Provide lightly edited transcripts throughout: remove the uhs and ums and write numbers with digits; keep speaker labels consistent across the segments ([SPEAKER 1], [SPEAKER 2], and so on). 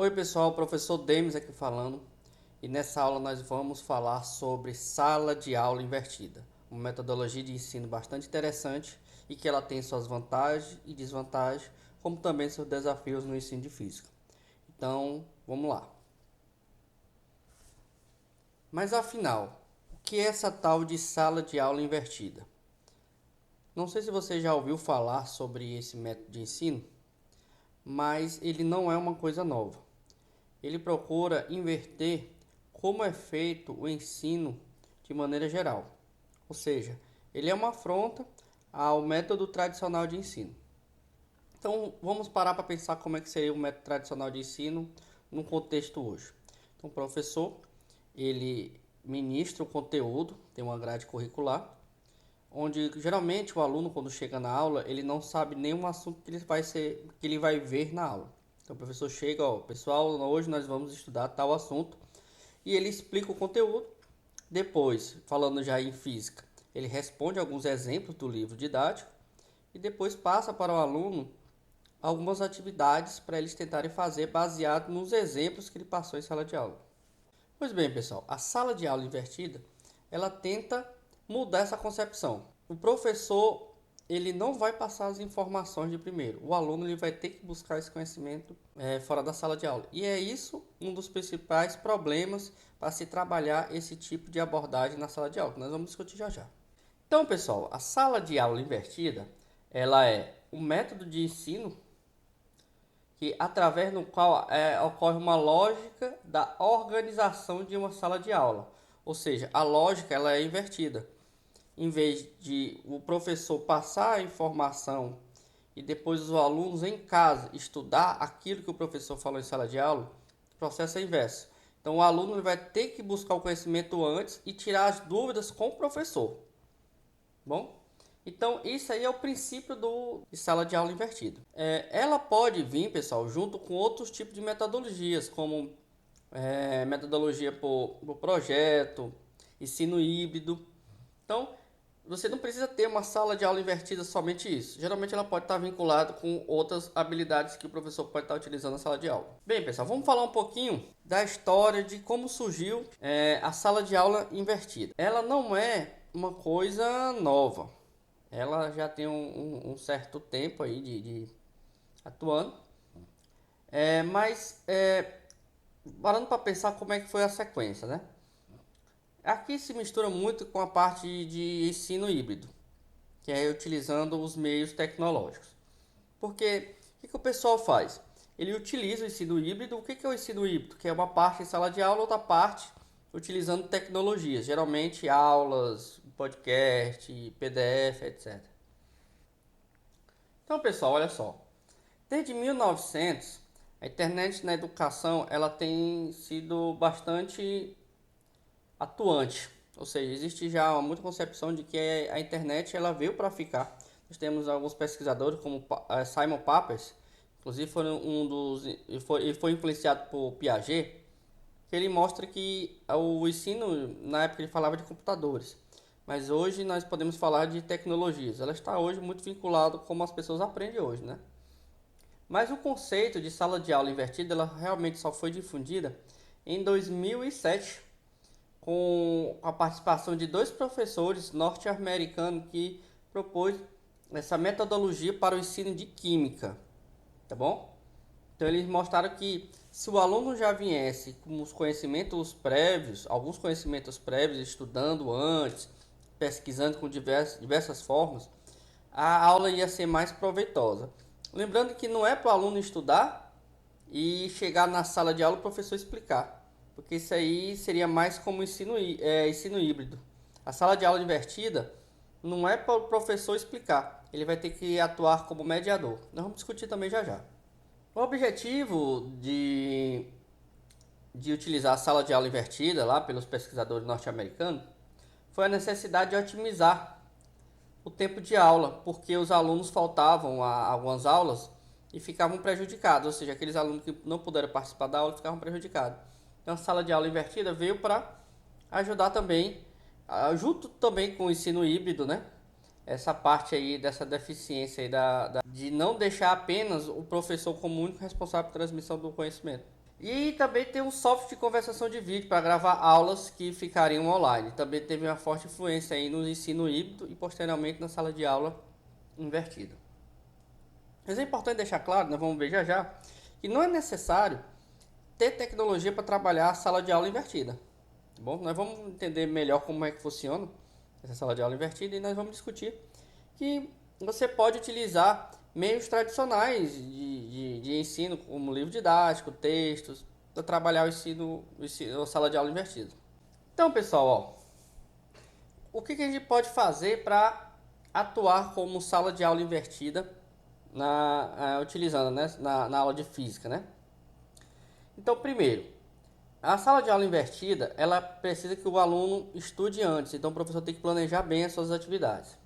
[SPEAKER 1] Oi pessoal, professor Demis aqui falando, e nessa aula nós vamos falar sobre sala de aula invertida, uma metodologia de ensino bastante interessante e que ela tem suas vantagens e desvantagens, como também seus desafios no ensino de física. Então, vamos lá. Mas afinal, o que é essa tal de sala de aula invertida? Não sei se você já ouviu falar sobre esse método de ensino, mas ele não é uma coisa nova. Ele procura inverter como é feito o ensino de maneira geral. Ou seja, ele é uma afronta ao método tradicional de ensino. Então, vamos parar para pensar como é que seria o método tradicional de ensino no contexto hoje. Então, o professor, ele ministra o conteúdo, tem uma grade curricular, onde geralmente o aluno, quando chega na aula, ele não sabe nenhum assunto que ele vai ver na aula. Então o professor chega, pessoal, hoje nós vamos estudar tal assunto, e ele explica o conteúdo. Depois, falando já em física, ele responde alguns exemplos do livro didático e depois passa para o aluno algumas atividades para eles tentarem fazer baseado nos exemplos que ele passou em sala de aula. Pois bem, pessoal, a sala de aula invertida, ela tenta mudar essa concepção. O professor, ele não vai passar as informações de primeiro. O aluno ele vai ter que buscar esse conhecimento fora da sala de aula. E é isso um dos principais problemas para se trabalhar esse tipo de abordagem na sala de aula, que nós vamos discutir já já. Então, pessoal, a sala de aula invertida, ela é um método de ensino que através do qual ocorre uma lógica da organização de uma sala de aula. Ou seja, a lógica ela é invertida. Em vez de o professor passar a informação e depois os alunos em casa estudar aquilo que o professor falou em sala de aula, o processo é inverso. Então o aluno vai ter que buscar o conhecimento antes e tirar as dúvidas com o professor. Bom? Então, isso aí é o princípio de sala de aula invertida. Ela pode vir, pessoal, junto com outros tipos de metodologias, como metodologia por projeto, ensino híbrido. Então, você não precisa ter uma sala de aula invertida somente isso. Geralmente ela pode estar vinculada com outras habilidades que o professor pode estar utilizando na sala de aula. Bem, pessoal, vamos falar um pouquinho da história de como surgiu a sala de aula invertida. Ela não é uma coisa nova. Ela já tem um certo tempo aí de atuando. Mas parando para pensar como é que foi a sequência, né? Aqui se mistura muito com a parte de ensino híbrido, que é utilizando os meios tecnológicos. Porque o que o pessoal faz? Ele utiliza o ensino híbrido. O que é o ensino híbrido? Que é uma parte em sala de aula, outra parte utilizando tecnologias, geralmente aulas, podcast, PDF, etc. Então, pessoal, olha só. Desde 1900, a internet na educação ela tem sido bastante atuante. Ou seja, existe já muita concepção de que a internet ela veio para ficar. Nós temos alguns pesquisadores como Simon Papers, inclusive ele foi influenciado por Piaget, que ele mostra que o ensino, na época ele falava de computadores, mas hoje nós podemos falar de tecnologias. Ela está hoje muito vinculada como as pessoas aprendem hoje, né? Mas o conceito de sala de aula invertida ela realmente só foi difundida em 2007 com a participação de dois professores norte-americanos que propôs essa metodologia para o ensino de química, tá bom? Então eles mostraram que se o aluno já viesse com os conhecimentos prévios, alguns conhecimentos prévios, estudando antes, pesquisando com diversas formas, a aula ia ser mais proveitosa. Lembrando que não é para o aluno estudar e chegar na sala de aula e o professor explicar, porque isso aí seria mais como ensino híbrido. A sala de aula invertida não é para o professor explicar, ele vai ter que atuar como mediador. Nós vamos discutir também já já. O objetivo de utilizar a sala de aula invertida lá pelos pesquisadores norte-americanos foi a necessidade de otimizar o tempo de aula, porque os alunos faltavam a algumas aulas e ficavam prejudicados, ou seja, aqueles alunos que não puderam participar da aula ficavam prejudicados. Então a sala de aula invertida veio para ajudar também, junto também com o ensino híbrido, né? Essa parte aí dessa deficiência aí de não deixar apenas o professor como único responsável pela transmissão do conhecimento. E também tem um software de conversação de vídeo para gravar aulas que ficariam online. Também teve uma forte influência aí no ensino híbrido e posteriormente na sala de aula invertida. Mas é importante deixar claro, nós vamos ver já já, que não é necessário ter tecnologia para trabalhar a sala de aula invertida. Tá bom? Nós vamos entender melhor como é que funciona essa sala de aula invertida e nós vamos discutir que você pode utilizar meios tradicionais de ensino, como livro didático, textos, para trabalhar a sala de aula invertida. Então, pessoal, ó, o que a gente pode fazer para atuar como sala de aula invertida utilizando, né, na aula de física, né? Então, primeiro, a sala de aula invertida, ela precisa que o aluno estude antes, então o professor tem que planejar bem as suas atividades.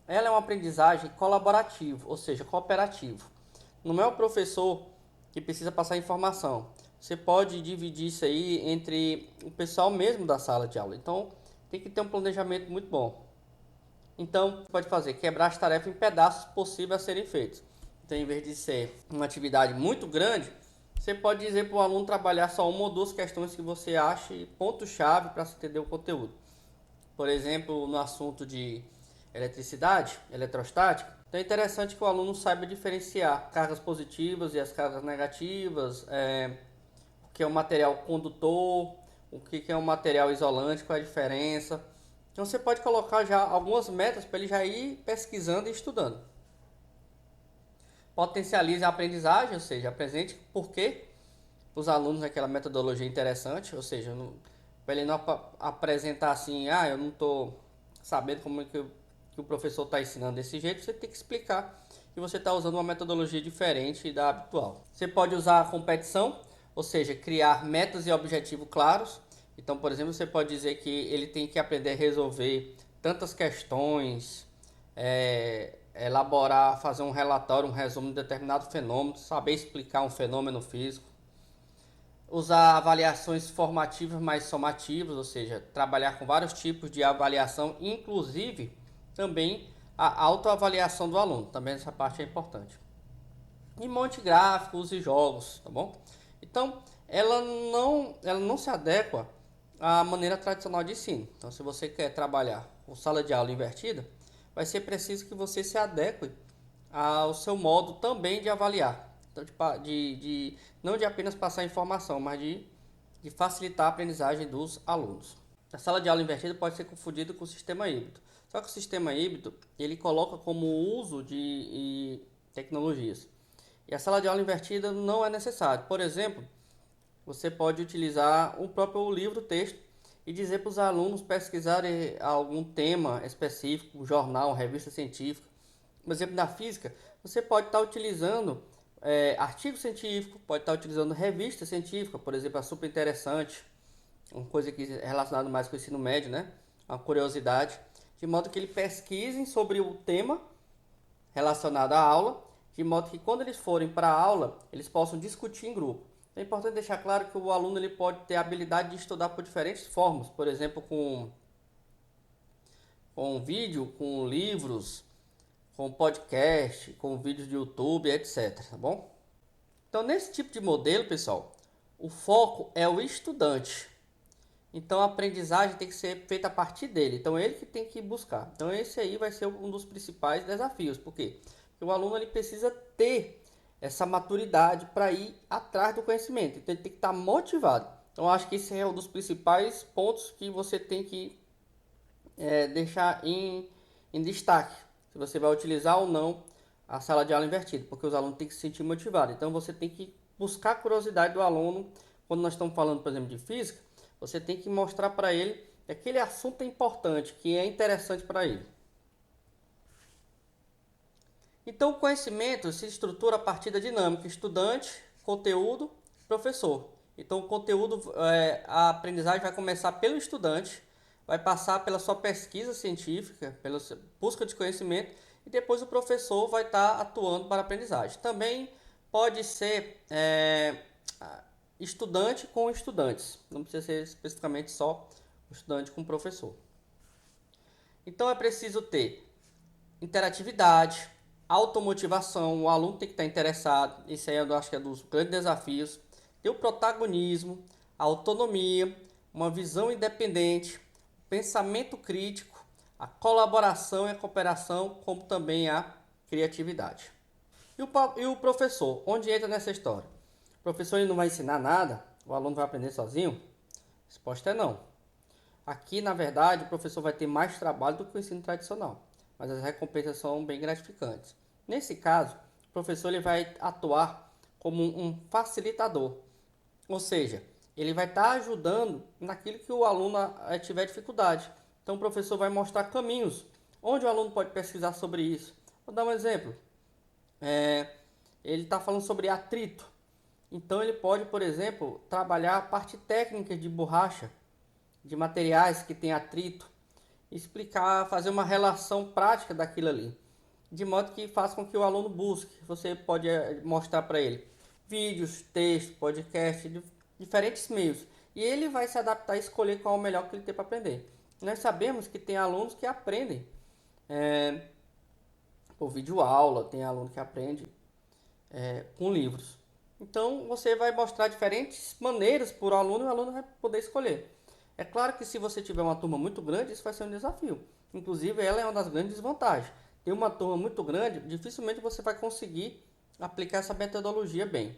[SPEAKER 1] Ela é uma aprendizagem colaborativa, ou seja, cooperativo. Não é o professor que precisa passar informação. Você pode dividir isso aí entre o pessoal mesmo da sala de aula. Então, tem que ter um planejamento muito bom. Então, pode fazer quebrar as tarefas em pedaços possíveis a serem feitos. Então, em vez de ser uma atividade muito grande, você pode dizer para o aluno trabalhar só uma ou duas questões que você ache ponto-chave para se entender o conteúdo. Por exemplo, no assunto de eletricidade, eletrostática, então é interessante que o aluno saiba diferenciar cargas positivas e as cargas negativas, o que é um material condutor, o que é um material isolante, qual é a diferença. Então você pode colocar já algumas metas para ele já ir pesquisando e estudando. Potencialize a aprendizagem, ou seja, apresente por que os alunos aquela metodologia interessante, ou seja, para ele não apresentar assim, eu não estou sabendo como é que o professor está ensinando desse jeito, você tem que explicar que você está usando uma metodologia diferente da habitual. Você pode usar a competição, ou seja, criar metas e objetivos claros. Então, por exemplo, você pode dizer que ele tem que aprender a resolver tantas questões, elaborar, fazer um relatório, um resumo de determinado fenômeno, saber explicar um fenômeno físico. Usar avaliações formativas mais somativas, ou seja, trabalhar com vários tipos de avaliação, inclusive também a autoavaliação do aluno, também essa parte é importante. E monte gráfico, use jogos, tá bom? Então, ela não se adequa à maneira tradicional de ensino. Então, se você quer trabalhar com sala de aula invertida, vai ser preciso que você se adeque ao seu modo também de avaliar. Então, não de apenas passar informação, mas de facilitar a aprendizagem dos alunos. A sala de aula invertida pode ser confundida com o sistema híbrido. Só que o sistema híbrido, ele coloca como uso de tecnologias. E a sala de aula invertida não é necessário. Por exemplo, você pode utilizar o próprio livro-texto e dizer para os alunos pesquisarem algum tema específico, jornal, revista científica. Por exemplo, na física, você pode estar utilizando artigo científico, pode estar utilizando revista científica, por exemplo, a Super Interessante, uma coisa que é relacionada mais com o ensino médio, né? Uma curiosidade, de modo que eles pesquisem sobre o tema relacionado à aula, de modo que quando eles forem para a aula, eles possam discutir em grupo. É importante deixar claro que o aluno ele pode ter a habilidade de estudar por diferentes formas, por exemplo, com vídeo, com livros, com podcast, com vídeos de YouTube, etc. Tá bom? Então, nesse tipo de modelo, pessoal, o foco é o estudante. Então, a aprendizagem tem que ser feita a partir dele. Então, ele que tem que buscar. Então, esse aí vai ser um dos principais desafios. Por quê? Porque o aluno ele precisa ter essa maturidade para ir atrás do conhecimento. Então, ele tem que estar motivado. Então, acho que esse é um dos principais pontos que você tem que deixar em destaque. Se você vai utilizar ou não a sala de aula invertida. Porque os alunos têm que se sentir motivados. Então, você tem que buscar a curiosidade do aluno. Quando nós estamos falando, por exemplo, de física, você tem que mostrar para ele que aquele assunto é importante, que é interessante para ele. Então, o conhecimento se estrutura a partir da dinâmica estudante, conteúdo, professor. Então, o conteúdo, a aprendizagem vai começar pelo estudante, vai passar pela sua pesquisa científica, pela busca de conhecimento, e depois o professor vai estar atuando para a aprendizagem. Também pode ser estudante com estudantes, não precisa ser especificamente só estudante com professor. Então, é preciso ter interatividade, automotivação, o aluno tem que estar interessado, isso aí eu acho que é um dos grandes desafios, ter o protagonismo, a autonomia, uma visão independente, pensamento crítico, a colaboração e a cooperação, como também a criatividade. E o professor, onde entra nessa história? O professor ele não vai ensinar nada? O aluno vai aprender sozinho? A resposta é não. Aqui, na verdade, o professor vai ter mais trabalho do que o ensino tradicional, mas as recompensas são bem gratificantes. Nesse caso, o professor ele vai atuar como um facilitador, ou seja, ele vai estar ajudando naquilo que o aluno tiver dificuldade. Então, o professor vai mostrar caminhos onde o aluno pode pesquisar sobre isso. Vou dar um exemplo. Ele está falando sobre atrito. Então, ele pode, por exemplo, trabalhar a parte técnica de borracha, de materiais que tem atrito, explicar, fazer uma relação prática daquilo ali, de modo que faça com que o aluno busque. Você pode mostrar para ele vídeos, textos, podcast, diferentes meios, e ele vai se adaptar e escolher qual é o melhor que ele tem para aprender. Nós sabemos que tem alunos que aprendem por vídeo aula, tem aluno que aprende com livros. Então você vai mostrar diferentes maneiras para o aluno e o aluno vai poder escolher. É claro que se você tiver uma turma muito grande, isso vai ser um desafio. Inclusive, ela é uma das grandes desvantagens. Tem uma turma muito grande, dificilmente você vai conseguir aplicar essa metodologia bem.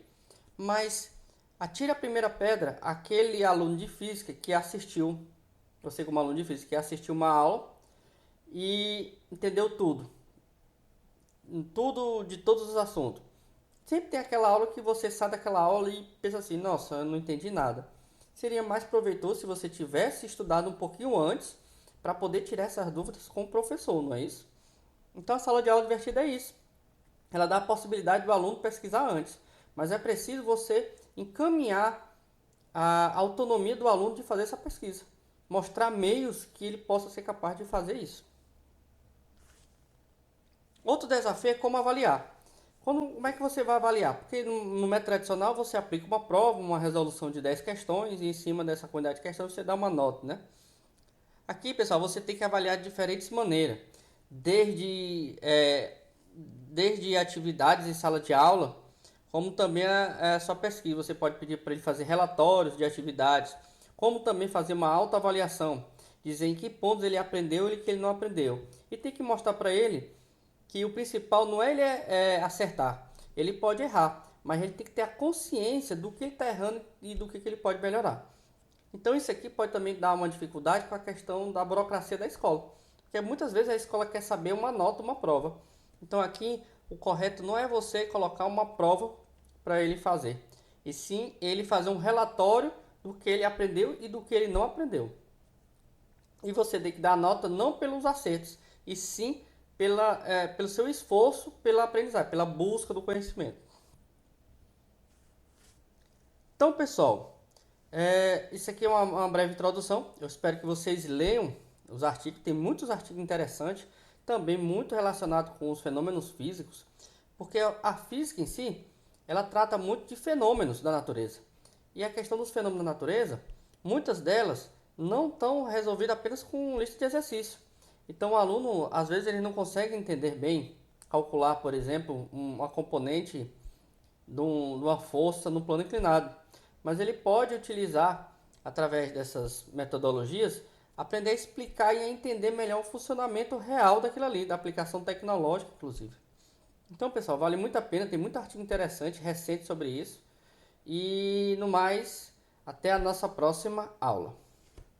[SPEAKER 1] Mas atire a primeira pedra aquele aluno de física que assistiu, você como aluno de física que assistiu uma aula e entendeu tudo de todos os assuntos. Sempre tem aquela aula que você sai daquela aula e pensa assim, nossa, eu não entendi nada. Seria mais proveitoso se você tivesse estudado um pouquinho antes para poder tirar essas dúvidas com o professor, não é isso? Então a sala de aula divertida é isso. Ela dá a possibilidade do aluno pesquisar antes, mas é preciso você encaminhar a autonomia do aluno de fazer essa pesquisa, mostrar meios que ele possa ser capaz de fazer isso. Outro desafio é como avaliar. Como é que você vai avaliar? Porque no método tradicional você aplica uma prova, uma resolução de 10 questões e em cima dessa quantidade de questões você dá uma nota, né? Aqui, pessoal, você tem que avaliar de diferentes maneiras, desde atividades em sala de aula, como também a sua pesquisa. Você pode pedir para ele fazer relatórios de atividades, como também fazer uma autoavaliação, dizer em que pontos ele aprendeu e que ele não aprendeu. E tem que mostrar para ele que o principal não é ele acertar, ele pode errar, mas ele tem que ter a consciência do que ele está errando e do que ele pode melhorar. Então isso aqui pode também dar uma dificuldade com a questão da burocracia da escola, porque muitas vezes a escola quer saber uma nota, uma prova. Então aqui o correto não é você colocar uma prova para ele fazer, e sim ele fazer um relatório do que ele aprendeu e do que ele não aprendeu. E você tem que dar a nota não pelos acertos, e sim pelo seu esforço, pela aprendizagem, pela busca do conhecimento. Então, pessoal, isso aqui é uma breve introdução. Eu espero que vocês leiam os artigos. Tem muitos artigos interessantes, também muito relacionados com os fenômenos físicos, porque a física em si, ela trata muito de fenômenos da natureza. E a questão dos fenômenos da natureza, muitas delas não estão resolvidas apenas com lista de exercício. Então o aluno, às vezes, ele não consegue entender bem, calcular, por exemplo, uma componente de uma força no plano inclinado. Mas ele pode utilizar, através dessas metodologias, aprender a explicar e a entender melhor o funcionamento real daquilo ali, da aplicação tecnológica, inclusive. Então, pessoal, vale muito a pena, tem muito artigo interessante, recente sobre isso. E, no mais, até a nossa próxima aula.